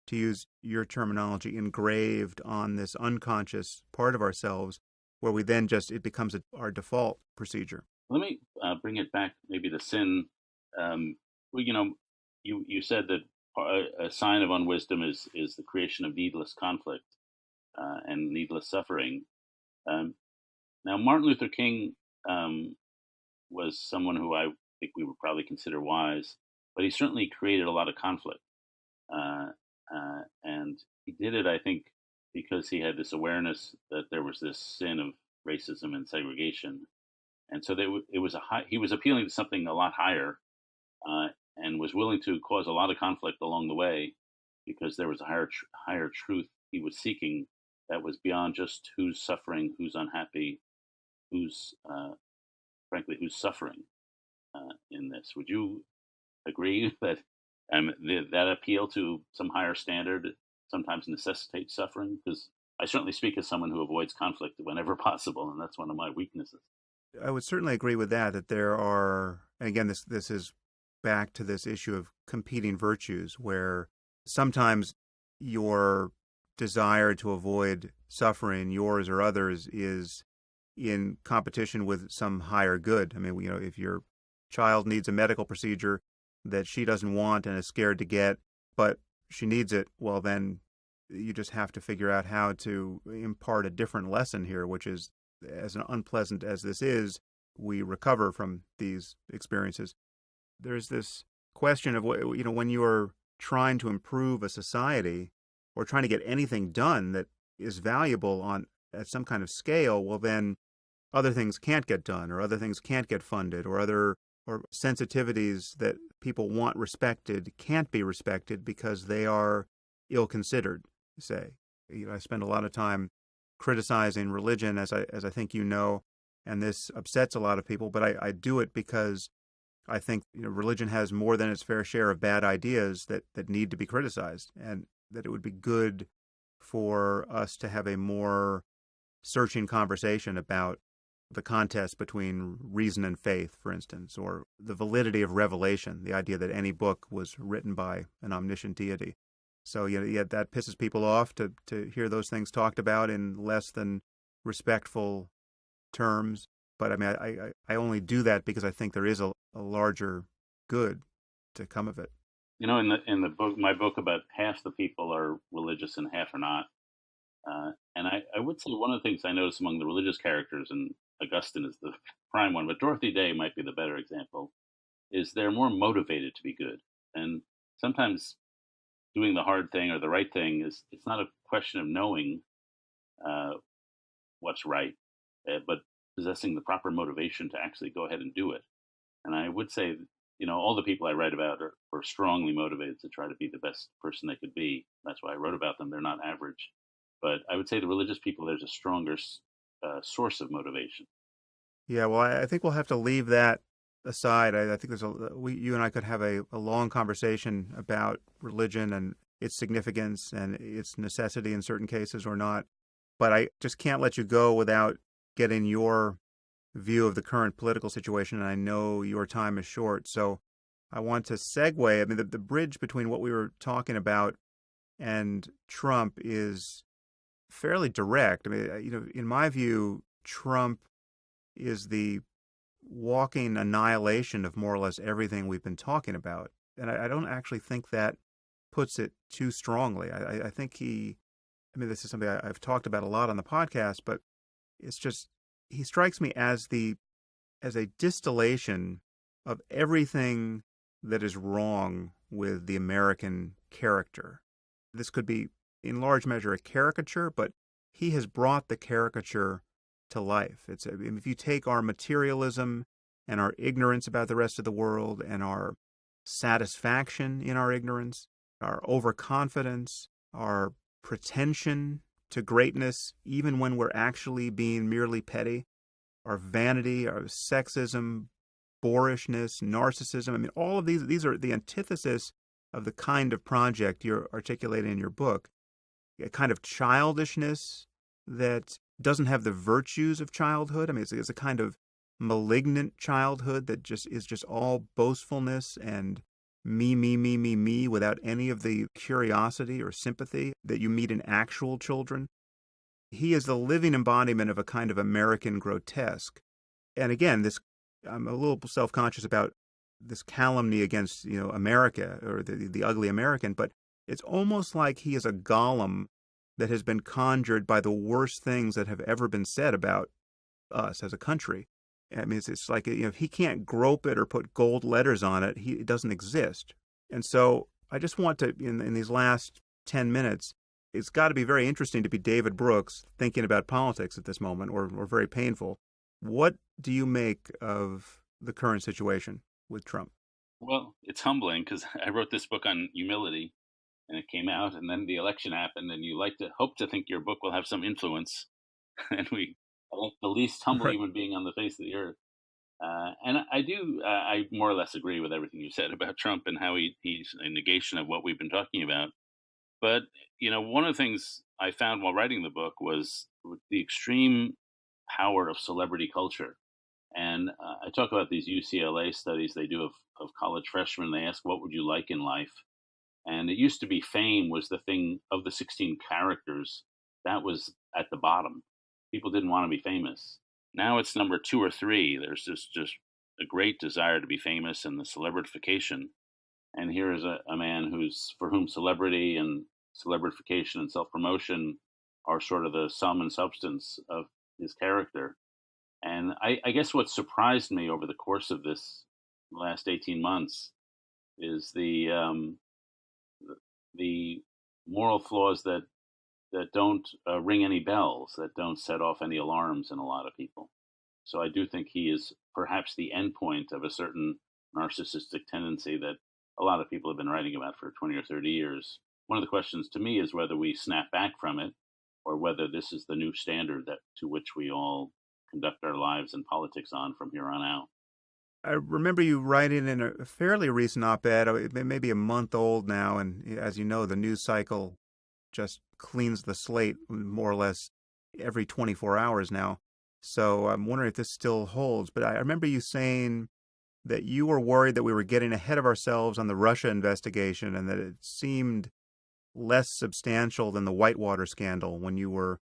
to use your terminology, engraved on this unconscious part of ourselves, where we then it becomes our default procedure. Let me bring it back, maybe to sin. Well, you said that a sign of unwisdom is the creation of needless conflict and needless suffering. Um, Now, Martin Luther King was someone who I think we would probably consider wise, but he certainly created a lot of conflict. Uh, and he did it, I think, because he had this awareness that there was this sin of racism and segregation. And so it was he was appealing to something a lot higher, and was willing to cause a lot of conflict along the way, because there was a higher truth he was seeking that was beyond just who's suffering, who's unhappy, who's frankly who's suffering in this. Would you agree that that appeal to some higher standard sometimes necessitates suffering? Because I certainly speak as someone who avoids conflict whenever possible, and that's one of my weaknesses. I would certainly agree with that there are, and again, this is back to this issue of competing virtues, where sometimes your desire to avoid suffering, yours or others, is in competition with some higher good. I mean, if your child needs a medical procedure that she doesn't want and is scared to get, but she needs it, well, then you just have to figure out how to impart a different lesson here, which is, as unpleasant as this is, we recover from these experiences. There's this question of what, when you are trying to improve a society or trying to get anything done that is valuable on at some kind of scale, well, then other things can't get done, or other things can't get funded, or other or sensitivities that people want respected can't be respected because they are ill considered. Say, I spend a lot of time criticizing religion, as I think you know, and this upsets a lot of people. But I do it because I think religion has more than its fair share of bad ideas that need to be criticized, and that it would be good for us to have a more searching conversation about the contest between reason and faith, for instance, or the validity of revelation, the idea that any book was written by an omniscient deity. So yeah, that pisses people off to hear those things talked about in less than respectful terms. But I mean, I only do that because I think there is a larger good to come of it. In the book, my book, about half the people are religious and half are not. And I would say one of the things I notice among the religious characters, and Augustine is the prime one, but Dorothy Day might be the better example, is they're more motivated to be good. And sometimes doing the hard thing or the right thing it's not a question of knowing uh, what's right, but possessing the proper motivation to actually go ahead and do it. And I would say, all the people I write about are strongly motivated to try to be the best person they could be. That's why I wrote about them. They're not average. But I would say the religious people, there's a stronger source of motivation. Yeah, well, I think we'll have to leave that aside. I think you and I could have a long conversation about religion and its significance and its necessity in certain cases or not. But I just can't let you go without getting your view of the current political situation. And I know your time is short. So I want to segue. I mean, the bridge between what we were talking about and Trump is fairly direct. I mean, in my view, Trump is the walking annihilation of more or less everything we've been talking about. And I don't actually think that puts it too strongly. I think this is something I've talked about a lot on the podcast, but it's just, he strikes me as a distillation of everything that is wrong with the American character. This could be in large measure a caricature, but he has brought the caricature to life. If you take our materialism and our ignorance about the rest of the world and our satisfaction in our ignorance, our overconfidence, our pretension to greatness, even when we're actually being merely petty, our vanity, our sexism, boorishness, narcissism. I mean, all of these are the antithesis of the kind of project you're articulating in your book. A kind of childishness that doesn't have the virtues of childhood. I mean, it's a kind of malignant childhood that is just all boastfulness and me, without any of the curiosity or sympathy that you meet in actual children. He is the living embodiment of a kind of American grotesque. And again, I'm a little self-conscious about this calumny against, America, or the ugly American, but it's almost like he is a golem that has been conjured by the worst things that have ever been said about us as a country. I mean, it's like, if he can't grope it or put gold letters on it, it doesn't exist. And so I just want to, in these last 10 minutes, it's got to be very interesting to be David Brooks thinking about politics at this moment, or very painful. What do you make of the current situation with Trump? Well, it's humbling because I wrote this book on humility and it came out, and then the election happened, and you like to hope to think your book will have some influence. And I like the least humble Right. human being on the face of the earth. And I do, I more or less agree with everything you said about Trump and how he's a negation of what we've been talking about. But, one of the things I found while writing the book was the extreme power of celebrity culture. And I talk about these UCLA studies they do of college freshmen. They ask, what would you like in life? And it used to be fame was the thing of the 16 characters that was at the bottom. People didn't want to be famous. Now it's number two or three. There's just a great desire to be famous and the celebritification. And here is a man for whom celebrity and celebrification and self promotion are sort of the sum and substance of his character. And I guess what surprised me over the course of this last 18 months is the moral flaws that don't ring any bells, that don't set off any alarms in a lot of people. So I do think he is perhaps the end point of a certain narcissistic tendency that a lot of people have been writing about for 20 or 30 years. One of the questions to me is whether we snap back from it or whether this is the new standard that to which we all conduct our lives and politics on from here on out. I remember you writing in a fairly recent op-ed, maybe a month old now, and as you know, the news cycle just cleans the slate more or less every 24 hours now. So I'm wondering if this still holds. But I remember you saying that you were worried that we were getting ahead of ourselves on the Russia investigation and that it seemed less substantial than the Whitewater scandal when you were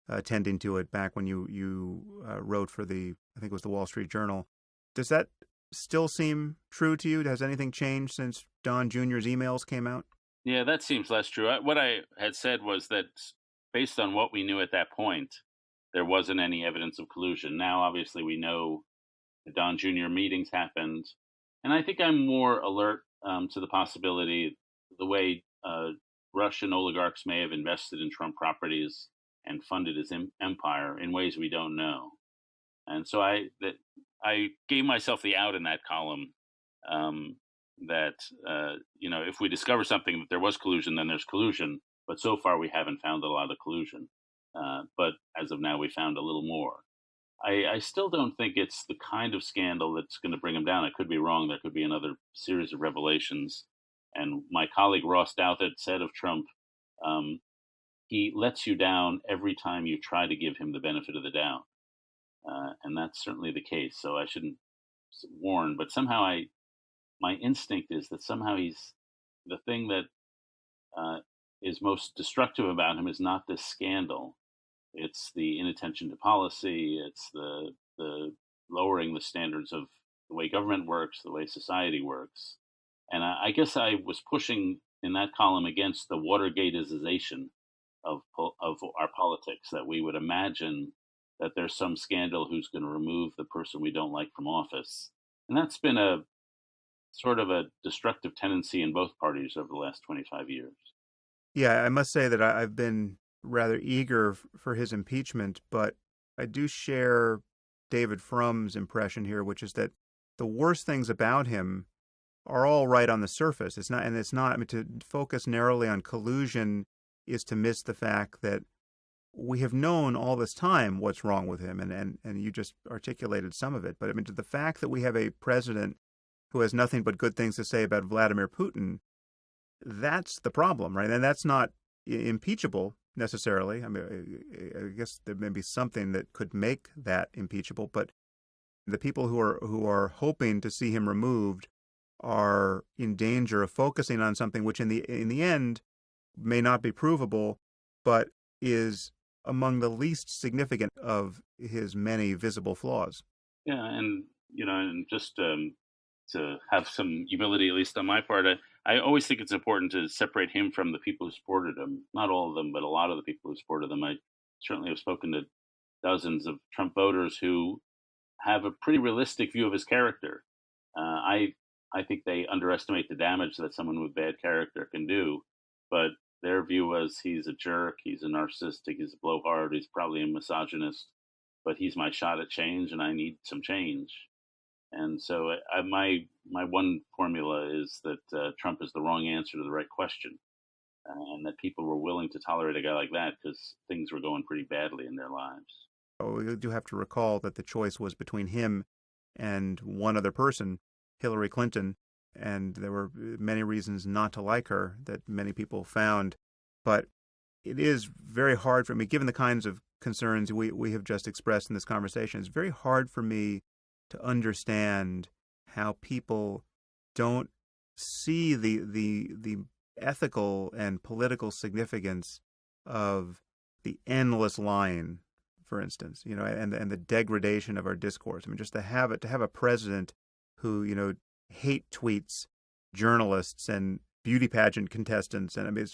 attending to it back when you wrote for I think it was the Wall Street Journal. Does that still seem true to you? Has anything changed since Don Jr.'s emails came out? Yeah, that seems less true. What I had said was that based on what we knew at that point, there wasn't any evidence of collusion. Now, obviously, we know the Don Jr. meetings happened. And I think I'm more alert to the possibility the way Russian oligarchs may have invested in Trump properties and funded his empire in ways we don't know. And so I gave myself the out in that column that if we discover something that there was collusion, then there's collusion. But so far we haven't found a lot of collusion. But as of now, we found a little more. I still don't think it's the kind of scandal that's going to bring him down. I could be wrong. There could be another series of revelations. And my colleague Ross Douthat said of Trump, he lets you down every time you try to give him the benefit of the doubt. And that's certainly the case. So I shouldn't warn, but somehow my instinct is that somehow he's the thing that is most destructive about him is not this scandal. It's the inattention to policy. It's the lowering the standards of the way government works, the way society works. And I guess I was pushing in that column against the Watergateization of our politics, that we would imagine that there's some scandal who's going to remove the person we don't like from office. And that's been a sort of a destructive tendency in both parties over the last 25 years. Yeah, I must say that I've been rather eager for his impeachment, but I do share David Frum's impression here, which is that the worst things about him are all right on the surface. It's not, I mean, to focus narrowly on collusion is to miss the fact that we have known all this time what's wrong with him, and you just articulated some of it. But I mean, to the fact that we have a president who has nothing but good things to say about Vladimir Putin, that's the problem, right? And that's not impeachable necessarily. I mean, I guess there may be something that could make that impeachable, but the people who are hoping to see him removed are in danger of focusing on something which in the end may not be provable, but is among the least significant of his many visible flaws. Yeah, and and just to have some humility, at least on my part, I always think it's important to separate him from the people who supported him. Not all of them, but a lot of the people who supported them. I certainly have spoken to dozens of Trump voters who have a pretty realistic view of his character. I think they underestimate the damage that someone with bad character can do, but their view was he's a jerk, he's a narcissistic, he's a blowhard, he's probably a misogynist, but he's my shot at change, and I need some change. And so my one formula is that Trump is the wrong answer to the right question, and that people were willing to tolerate a guy like that because things were going pretty badly in their lives. We do have to recall that the choice was between him and one other person, Hillary Clinton, and there were many reasons not to like her that many people found. But it is very hard for me, given the kinds of concerns we have just expressed in this conversation, it's very hard for me to understand how people don't see the ethical and political significance of the endless lying, for instance, and the degradation of our discourse. I mean, just to have a president who, hate tweets journalists and beauty pageant contestants. And I mean,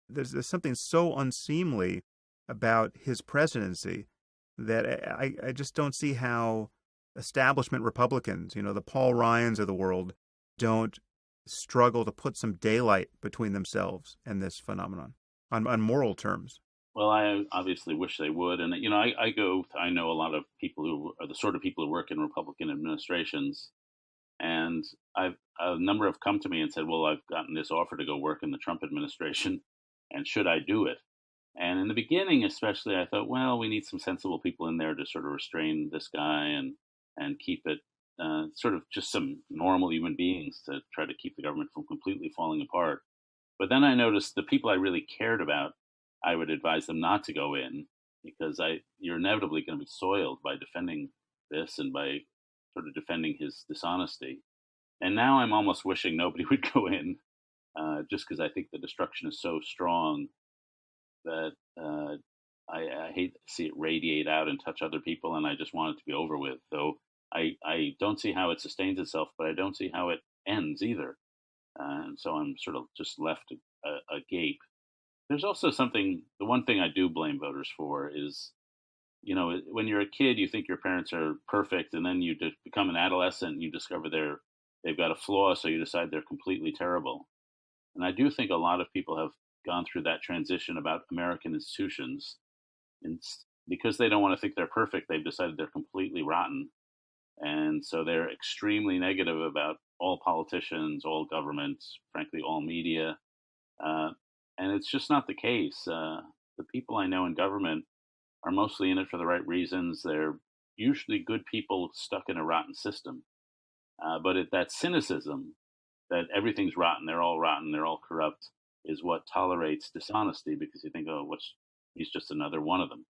there's something so unseemly about his presidency that I just don't see how establishment Republicans, the Paul Ryans of the world, don't struggle to put some daylight between themselves and this phenomenon on moral terms. Well, I obviously wish they would, and I know a lot of people who are the sort of people who work in Republican administrations, and a number have come to me and said, "Well, I've gotten this offer to go work in the Trump administration, and should I do it?" And in the beginning, especially, I thought, well, we need some sensible people in there to sort of restrain this guy and keep it sort of just some normal human beings to try to keep the government from completely falling apart. But then I noticed the people I really cared about, I would advise them not to go in because you're inevitably going to be soiled by defending this and by sort of defending his dishonesty. And now I'm almost wishing nobody would go in, just because I think the destruction is so strong that I hate to see it radiate out and touch other people, and I just want it to be over with. Though I don't see how it sustains itself, but I don't see how it ends either. And so I'm sort of just left agape. There's also something, the one thing I do blame voters for is, when you're a kid, you think your parents are perfect, and then you become an adolescent and you discover they've got a flaw, so you decide they're completely terrible. And I do think a lot of people have gone through that transition about American institutions. And because they don't want to think they're perfect, they've decided they're completely rotten. And so they're extremely negative about all politicians, all governments, frankly, all media. And it's just not the case. The people I know in government are mostly in it for the right reasons. They're usually good people stuck in a rotten system. But that cynicism that everything's rotten, they're all corrupt, is what tolerates dishonesty because you think, oh, he's just another one of them.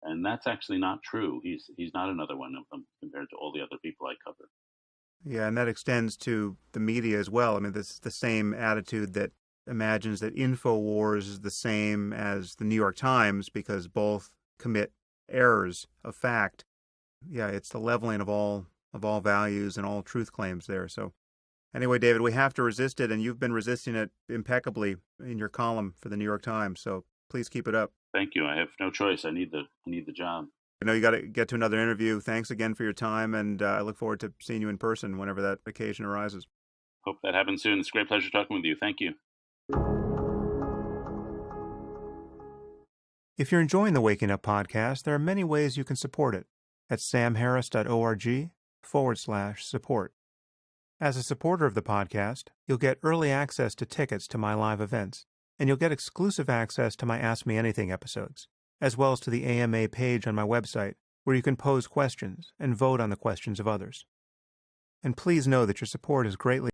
And that's actually not true. He's not another one of them compared to all the other people I cover. Yeah, and that extends to the media as well. I mean, this is the same attitude that imagines that InfoWars is the same as the New York Times because both commit errors of fact. Yeah, it's the leveling of all values and all truth claims there. So anyway, David, we have to resist it, and you've been resisting it impeccably in your column for the New York Times. So please keep it up. Thank you. I have no choice. I need the job. I know you got to get to another interview. Thanks again for your time, and I look forward to seeing you in person whenever that occasion arises. Hope that happens soon. It's a great pleasure talking with you. Thank you. If you're enjoying the Waking Up podcast, there are many ways you can support it at samharris.org/support. As a supporter of the podcast, you'll get early access to tickets to my live events, and you'll get exclusive access to my Ask Me Anything episodes, as well as to the AMA page on my website, where you can pose questions and vote on the questions of others. And please know that your support is greatly